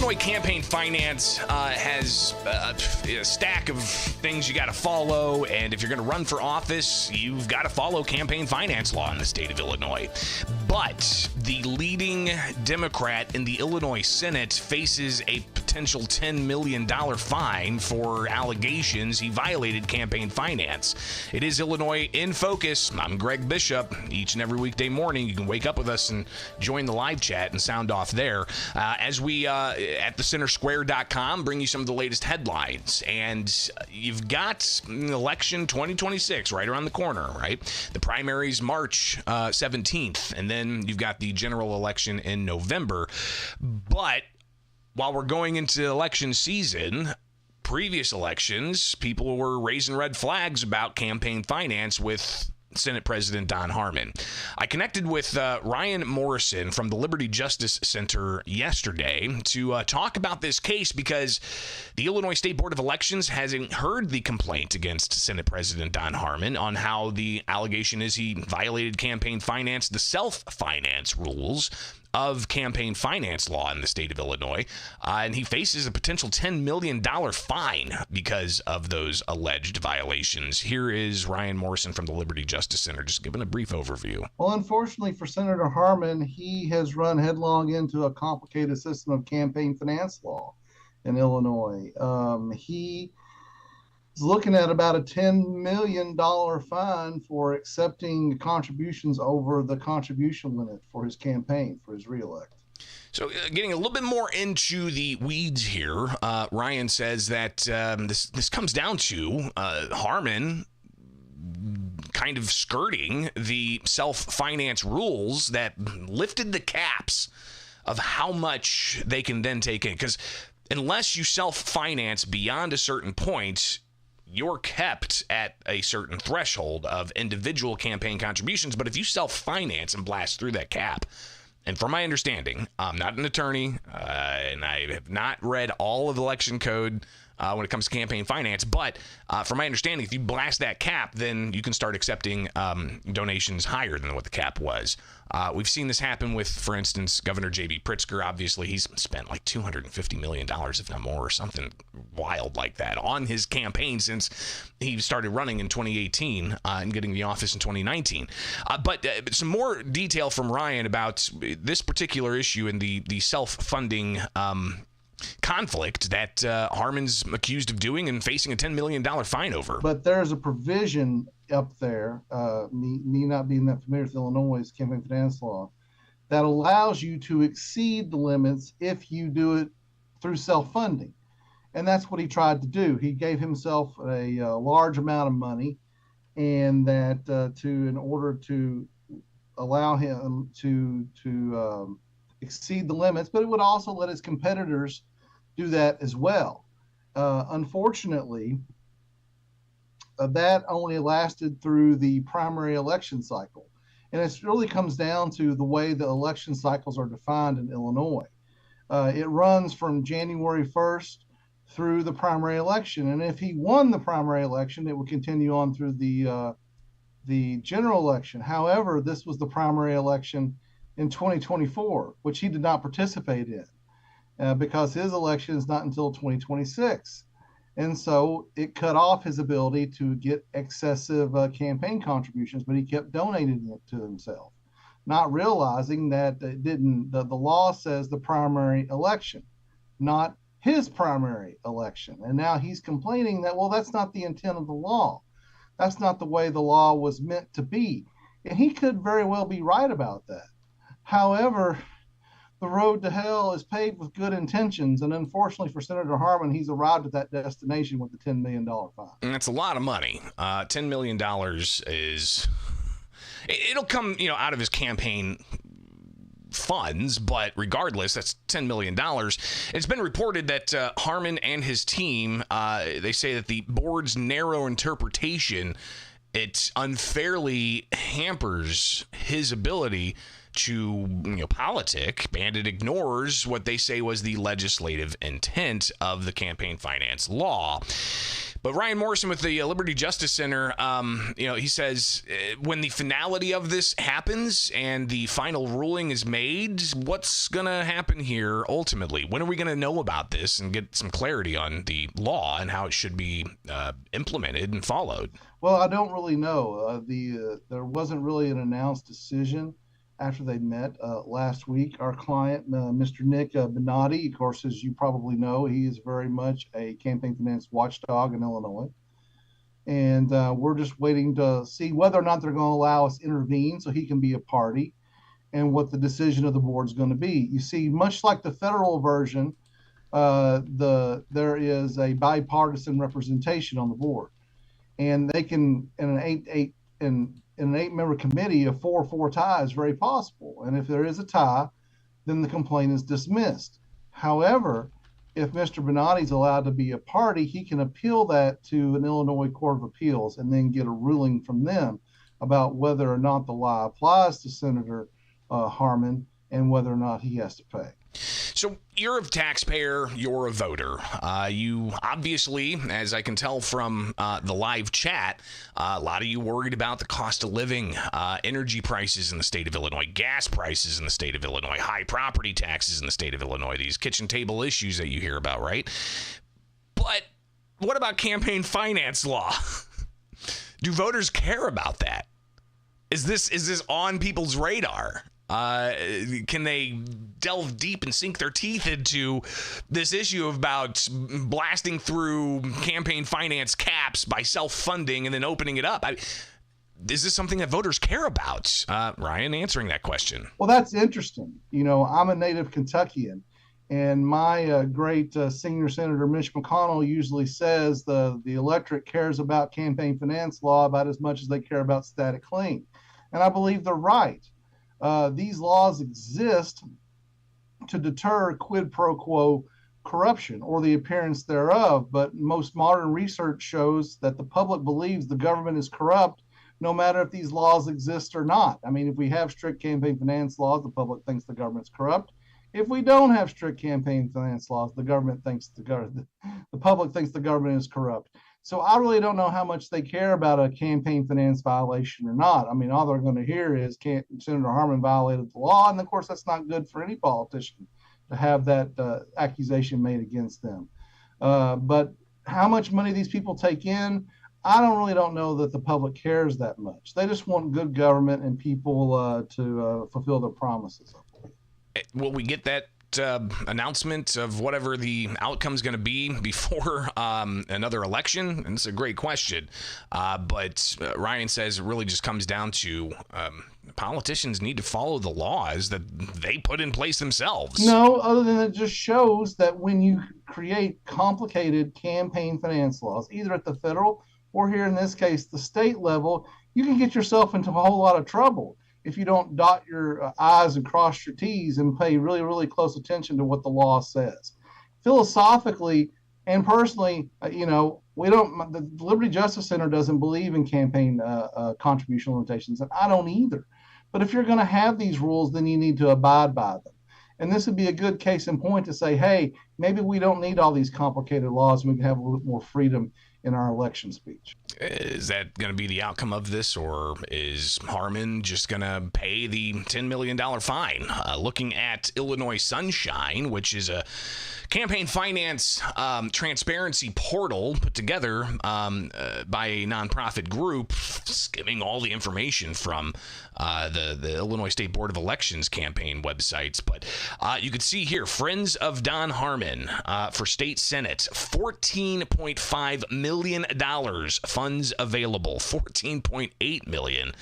Illinois campaign finance has a stack of things you got to follow, and if you're going to run for office, you've got to follow campaign finance law in the state of Illinois. But the leading Democrat in the Illinois Senate faces a potential $10 million fine for allegations he violated campaign finance. It is Illinois in Focus. I'm Greg Bishop. Each and every weekday morning, you can wake up with us and join the live chat and sound off there. As we, at thecentersquare.com, bring you some of the latest headlines. And you've got election 2026 right around the corner, right? The primaries March 17th, and then you've got the general election in November. But while we're going into election season, previous elections, people were raising red flags about campaign finance with Senate President Don Harmon. I connected with Ryan Morrison from the Liberty Justice Center yesterday to talk about this case because the Illinois State Board of Elections hasn't heard the complaint against Senate President Don Harmon on how the allegation is he violated campaign finance, the self-finance rules of campaign finance law in the state of Illinois, and he faces a potential $10 million fine because of those alleged violations. Here is Ryan Morrison from the Liberty Justice Center, just giving a brief overview. Well, unfortunately for Senator Harmon, he has run headlong into a complicated system of campaign finance law in Illinois. He is looking at about a $10 million fine for accepting contributions over the contribution limit for his campaign, for his reelect. So getting a little bit more into the weeds here, Ryan says that this comes down to Harmon kind of skirting the self-finance rules that lifted the caps of how much they can then take in. Because unless you self-finance beyond a certain point, you're kept at a certain threshold of individual campaign contributions. But if you self-finance and blast through that cap, and from my understanding, I'm not an attorney, and I have not read all of the election code when it comes to campaign finance, but from my understanding, if you blast that cap, then you can start accepting donations higher than what the cap was. We've seen this happen with, for instance, Governor J.B. Pritzker. Obviously, he's spent like $250 million, if not more, or something wild like that on his campaign since he started running in 2018 and getting the office in 2019. But some more detail from Ryan about this particular issue and the self-funding conflict that Harmon's accused of doing and facing a $10 million fine over. But there's a provision up there, me not being that familiar with Illinois' campaign finance law, that allows you to exceed the limits if you do it through self-funding. And that's what he tried to do. He gave himself a large amount of money, and that in order to allow him to exceed the limits, but it would also let his competitors do that as well. Unfortunately, that only lasted through the primary election cycle. And it really comes down to the way the election cycles are defined in Illinois. It runs from January 1st through the primary election. And if he won the primary election, it would continue on through the general election. However, this was the primary election in 2024, which he did not participate in because his election is not until 2026. And so it cut off his ability to get excessive campaign contributions, but he kept donating it to himself, not realizing that the law says the primary election, not his primary election. And now he's complaining that, well, that's not the intent of the law. That's not the way the law was meant to be. And he could very well be right about that. However, the road to hell is paved with good intentions, and unfortunately for Senator Harmon, he's arrived at that destination with the $10 million fine. And that's a lot of money. $10 million is... It'll come, out of his campaign funds, but regardless, that's $10 million. It's been reported that Harmon and his team, they say that the board's narrow interpretation, it unfairly hampers his ability to politic, and it ignores what they say was the legislative intent of the campaign finance law. But Ryan Morrison with the Liberty Justice Center, he says when the finality of this happens and the final ruling is made, what's going to happen here ultimately? When are we going to know about this and get some clarity on the law and how it should be implemented and followed? Well, I don't really know. There wasn't really an announced decision after they met last week. Our client, Mr. Nick Benatti, of course, as you probably know, he is very much a campaign finance watchdog in Illinois. And we're just waiting to see whether or not they're going to allow us to intervene so he can be a party and what the decision of the board is going to be. You see, much like the federal version, there is a bipartisan representation on the board. And they can, in an eight-member committee, a 4-4 tie is very possible. And if there is a tie, then the complaint is dismissed. However, if Mr. Benatti is allowed to be a party, he can appeal that to an Illinois Court of Appeals and then get a ruling from them about whether or not the law applies to Senator Harmon and whether or not he has to pay. So you're a taxpayer, you're a voter. You obviously, as I can tell from the live chat, a lot of you worried about the cost of living, energy prices in the state of Illinois, gas prices in the state of Illinois, high property taxes in the state of Illinois, these kitchen table issues that you hear about, right? But what about campaign finance law? Do voters care about that? Is this on people's radar? Can they delve deep and sink their teeth into this issue about blasting through campaign finance caps by self-funding and then opening it up? Is this something that voters care about? Ryan, answering that question. Well, that's interesting. I'm a native Kentuckian, and my great senior Senator Mitch McConnell usually says the electorate cares about campaign finance law about as much as they care about static clean. And I believe they're right. These laws exist to deter quid pro quo corruption or the appearance thereof, but most modern research shows that the public believes the government is corrupt no matter if these laws exist or not. I mean, if we have strict campaign finance laws, the public thinks the government's corrupt. If we don't have strict campaign finance laws, the public thinks the government is corrupt. So I really don't know how much they care about a campaign finance violation or not. I mean, all they're going to hear is Senator Harmon violated the law. And of course, that's not good for any politician to have that accusation made against them. But how much money these people take in, I don't know that the public cares that much. They just want good government and people to fulfill their promises. Will we get that announcement of whatever the outcome is going to be before another election? And it's a great question. But Ryan says it really just comes down to politicians need to follow the laws that they put in place themselves. No, other than it just shows that when you create complicated campaign finance laws, either at the federal or here in this case, the state level, you can get yourself into a whole lot of trouble if you don't dot your I's and cross your T's and pay really, really close attention to what the law says. Philosophically and personally, the Liberty Justice Center doesn't believe in campaign contribution limitations, and I don't either. But if you're going to have these rules, then you need to abide by them. And this would be a good case in point to say, hey, maybe we don't need all these complicated laws and we can have a little bit more freedom in our election speech. Is that going to be the outcome of this, or is Harmon just going to pay the $10 million fine? Looking at Illinois Sunshine, which is a campaign finance transparency portal put together by a nonprofit group, skimming all the information from the Illinois State Board of Elections campaign websites. But you can see here, Friends of Don Harmon for state senate, $14.5 million funds available, $14.8 million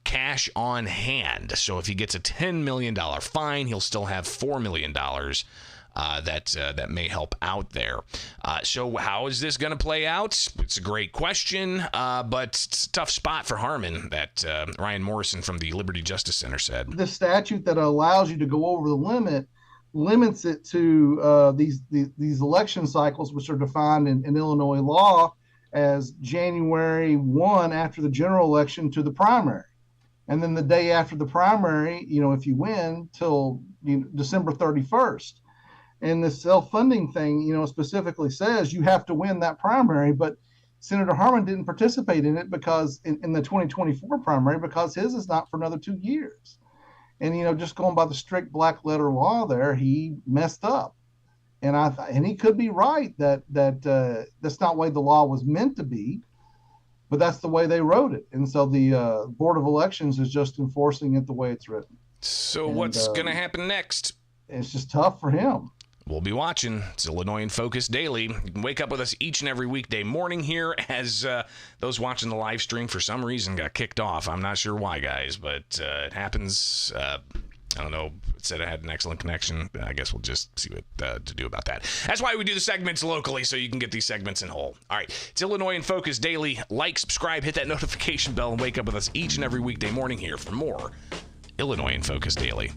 cash on hand. So if he gets a $10 million fine, he'll still have $4 million that may help out there. So how is this going to play out? It's a great question, but it's a tough spot for Harmon, that Ryan Morrison from the Liberty Justice Center said. The statute that allows you to go over the limit limits it to these election cycles, which are defined in Illinois law as January 1 after the general election to the primary. And then the day after the primary, if you win, till December 31st. And the self-funding thing, specifically says you have to win that primary, but Senator Harmon didn't participate in it because in the 2024 primary, because his is not for another 2 years. And, you know, just going by the strict black letter law there, he messed up. And he could be right that that's not the way the law was meant to be, but that's the way they wrote it. And so the Board of Elections is just enforcing it the way it's written. So what's going to happen next? It's just tough for him. We'll be watching. It's Illinois in Focus Daily. You can wake up with us each and every weekday morning here as those watching the live stream for some reason got kicked off. I'm not sure why, guys, but it happens. I don't know. It said I had an excellent connection. I guess we'll just see what to do about that. That's why we do the segments locally, so you can get these segments in whole. All right. It's Illinois in Focus Daily. Like, subscribe, hit that notification bell, and wake up with us each and every weekday morning here for more Illinois in Focus Daily.